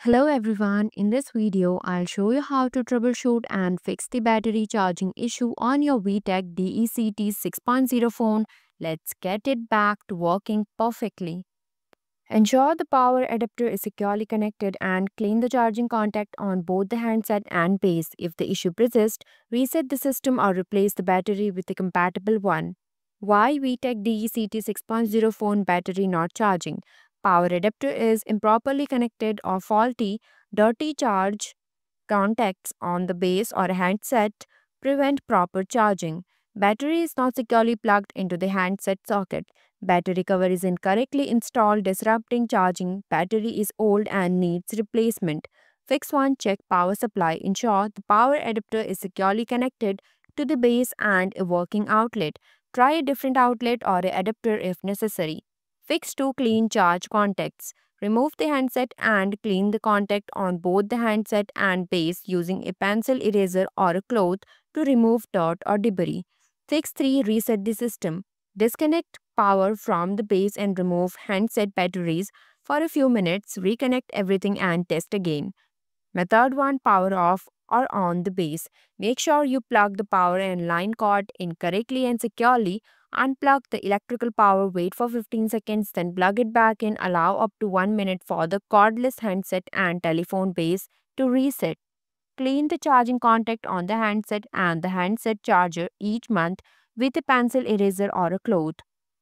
Hello everyone, in this video I'll show you how to troubleshoot and fix the battery charging issue on your VTech DECT 6.0 phone. Let's get it back to working perfectly. Ensure the power adapter is securely connected and clean the charging contact on both the handset and base. If the issue persists, reset the system or replace the battery with a compatible one. Why VTech DECT 6.0 phone battery not charging? Power adapter is improperly connected or faulty. Dirty charge contacts on the base or handset prevent proper charging. Battery is not securely plugged into the handset socket. Battery cover is incorrectly installed, disrupting charging. Battery is old and needs replacement. Fix 1. Check power supply. Ensure the power adapter is securely connected to the base and a working outlet. Try a different outlet or a adapter if necessary. Fix 2. Clean charge contacts. Remove the handset and clean the contact on both the handset and base using a pencil eraser or a cloth to remove dirt or debris. Fix 3. Reset the system. Disconnect power from the base and remove handset batteries for a few minutes. Reconnect everything and test again. Method 1. Power off or on the base. Make sure you plug the power and line cord in correctly and securely. Unplug the electrical power, wait for 15 seconds, then plug it back in. Allow up to 1 minute for the cordless handset and telephone base to reset. Clean the charging contact on the handset and the handset charger each month with a pencil eraser or a cloth.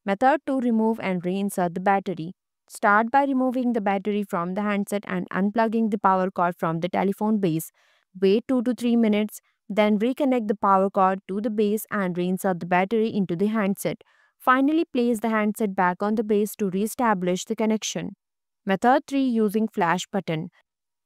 Method 2. Remove and reinsert the battery. Start by removing the battery from the handset and unplugging the power cord from the telephone base. Wait 2 to 3 minutes, then reconnect the power cord to the base and reinsert the battery into the handset. Finally, place the handset back on the base to re-establish the connection. Method 3. Using flash button.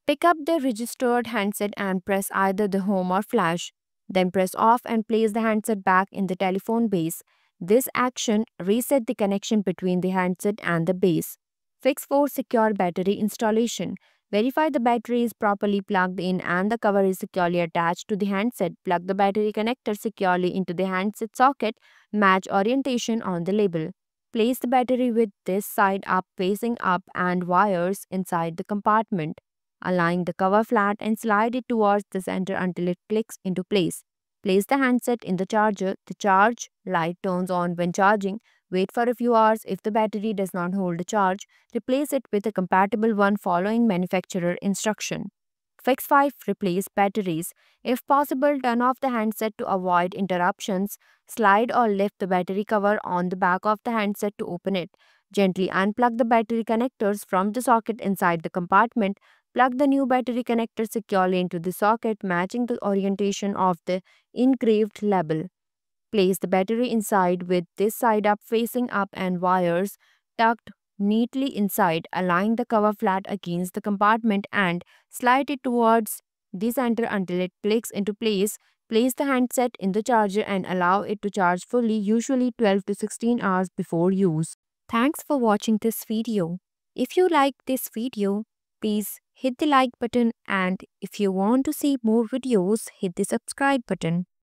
Pick up the registered handset and press either the home or flash. Then press off and place the handset back in the telephone base. This action reset the connection between the handset and the base. Fix 4. Secure battery installation. Verify the battery is properly plugged in and the cover is securely attached to the handset. Plug the battery connector securely into the handset socket. Match orientation on the label. Place the battery with this side up facing up and wires inside the compartment. Align the cover flat and slide it towards the center until it clicks into place. Place the handset in the charger. The charge light turns on when charging. Wait for a few hours. If the battery does not hold a charge, replace it with a compatible one following manufacturer instruction. Fix 5. Replace batteries. If possible, turn off the handset to avoid interruptions. Slide or lift the battery cover on the back of the handset to open it. Gently unplug the battery connectors from the socket inside the compartment. Plug the new battery connector securely into the socket, matching the orientation of the engraved label. Place the battery inside with this side up facing up and wires tucked neatly inside. Align the cover flat against the compartment and slide it towards the center until it clicks into place. Place the handset in the charger and allow it to charge fully, usually 12 to 16 hours before use. Thanks for watching this video. If you like this video, please hit the like button, and if you want to see more videos, hit the subscribe button.